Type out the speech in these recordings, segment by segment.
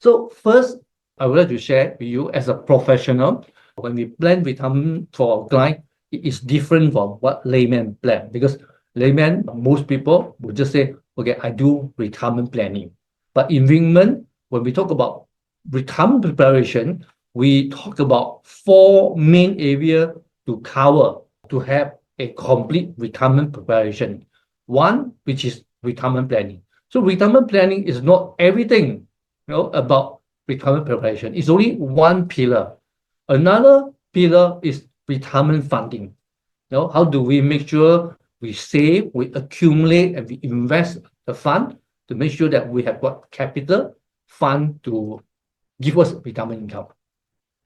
So first, I would like to share with you as a professional, when we plan retirement for a client, it is different from what layman plan, because layman, most people would just say, okay, I do retirement planning. But in Wingman, when we talk about retirement preparation, we talk about four main areas to cover to have a complete retirement preparation. One, which is retirement planning. So retirement planning is not everything, about retirement preparation. It's only one pillar. Another pillar is retirement funding. How do we make sure we save, we accumulate, and we invest the fund to make sure that we have got capital fund to give us retirement income.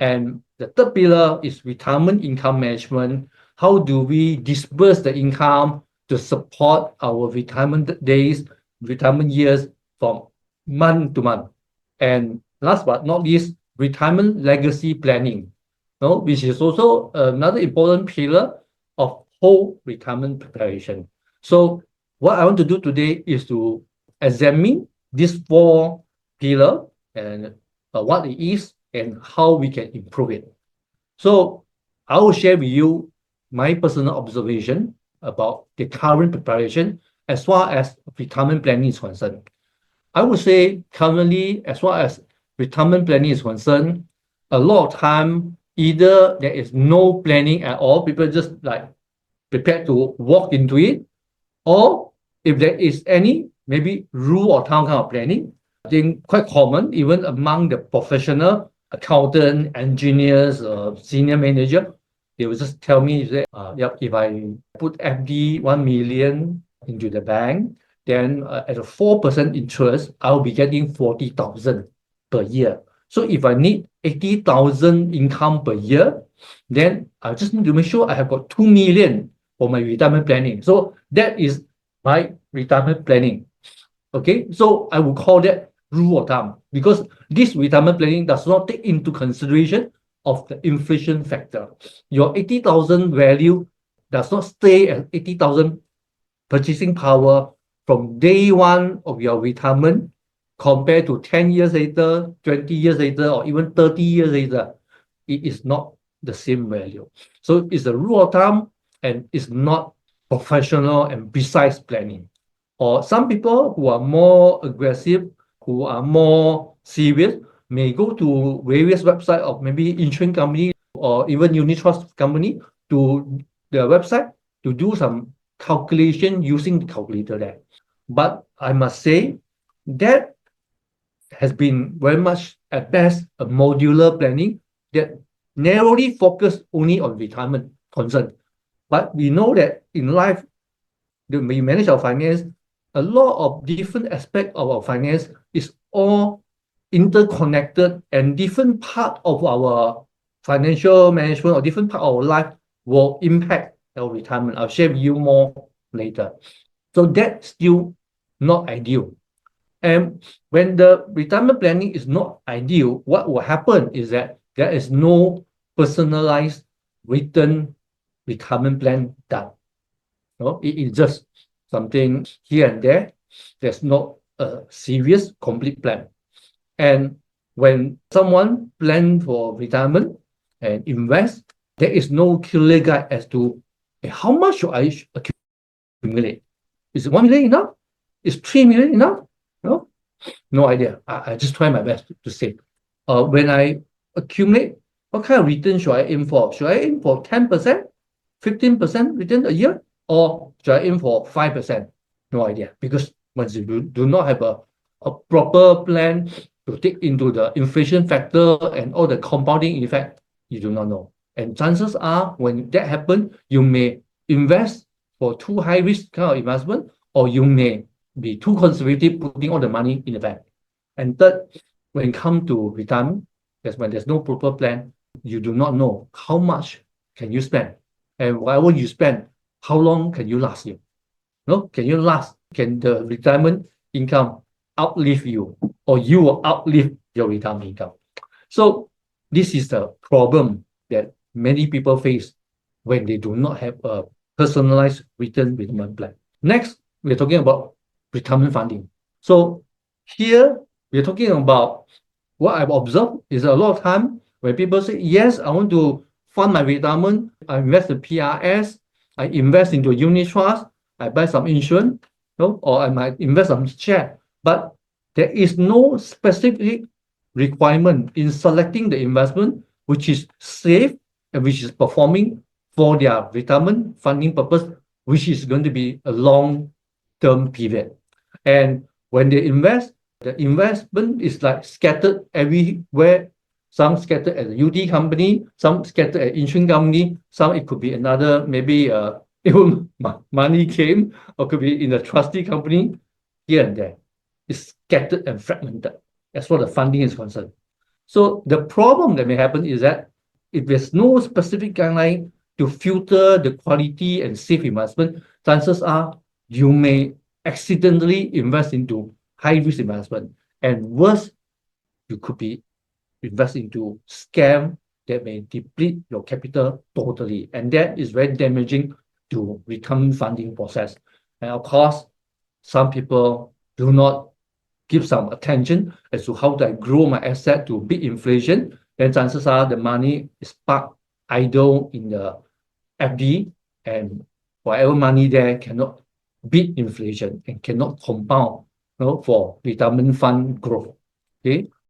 And the third pillar is retirement income management. How do we disperse the income to support our retirement days, retirement years from month to month? And last but not least, retirement legacy planning, which is also another important pillar of whole retirement preparation. So what I want to do today is to examine these four pillars and what it is and how we can improve it. So I will share with you my personal observation about the current preparation as far as retirement planning is concerned. I would say currently, as far as retirement planning is concerned, a lot of time, either there is no planning at all, people just like prepared to walk into it, or if there is any, maybe rule or town kind of planning. I think quite common, even among the professional accountant, engineers, senior manager, they will just tell me that, if I put FD 1 million into the bank, then at a 4% interest, I'll be getting 40,000 per year. So if I need 80,000 income per year, then I just need to make sure I have got 2 million for my retirement planning. So that is my retirement planning. Okay, so I will call that rule of thumb, because this retirement planning does not take into consideration of the inflation factor. Your 80,000 value does not stay at 80,000 purchasing power from day one of your retirement compared to 10 years later, 20 years later, or even 30 years later. It is not the same value. So it's a rule of thumb and it's not professional and precise planning. Or some people who are more aggressive, who are more serious, may go to various websites of maybe insurance company or even unit trust company to their website to do some calculation using the calculator there. But I must say that has been very much at best a modular planning that narrowly focused only on retirement concern. But we know that in life, when we manage our finance, a lot of different aspects of our finance is all interconnected, and different part of our financial management or different part of our life will impact our retirement. I'll share with you more later. So that's still not ideal. And when the retirement planning is not ideal, what will happen is that there is no personalized written retirement plan done. It is just something here and there. There's not a serious complete plan. And when someone plans for retirement and invest, there is no clear guide as to how much should I accumulate. Is 1 million enough? Is 3 million enough? No idea. I just try my best to save. When I accumulate, what kind of return should I aim for? Should I aim for 10%, 15% return a year? Or should I aim for 5%? No idea. Because once you do not have a proper plan to take into the inflation factor and all the compounding effect, you do not know. And chances are, when that happens, you may invest for too high risk kind of investment, or you may be too conservative putting all the money in the bank. And third, when it comes to retirement, that's when there's no proper plan, you do not know how much can you spend. And whatever you spend, how long can you last you? Can you last? Can the retirement income outlive you, or you will outlive your retirement income? So this is the problem that many people face when they do not have a personalized retirement plan. Next, we're talking about retirement funding. So here we're talking about what I've observed is a lot of time when people say, yes, I want to fund my retirement, I invest in PRS, I invest into unit trust, I buy some insurance, or I might invest some share. But there is no specific requirement in selecting the investment which is safe and which is performing for their retirement funding purpose, which is going to be a long-term period. And when they invest, the investment is like scattered everywhere. Some scattered at the UT company, some scattered at insurance company, some it could be another, maybe even money came, or could be in a trustee company here and there. It's scattered and fragmented as far as the funding is concerned. So the problem that may happen is that if there's no specific guideline to filter the quality and safe investment, chances are you may accidentally invest into high risk investment. And worse, you could be invest into scam that may deplete your capital totally. And that is very damaging to retirement funding process. And of course, some people do not give some attention as to how do I grow my asset to beat inflation, then chances are the money is parked idle in the FD, and whatever money there cannot beat inflation and cannot compound, for retirement fund growth. Okay.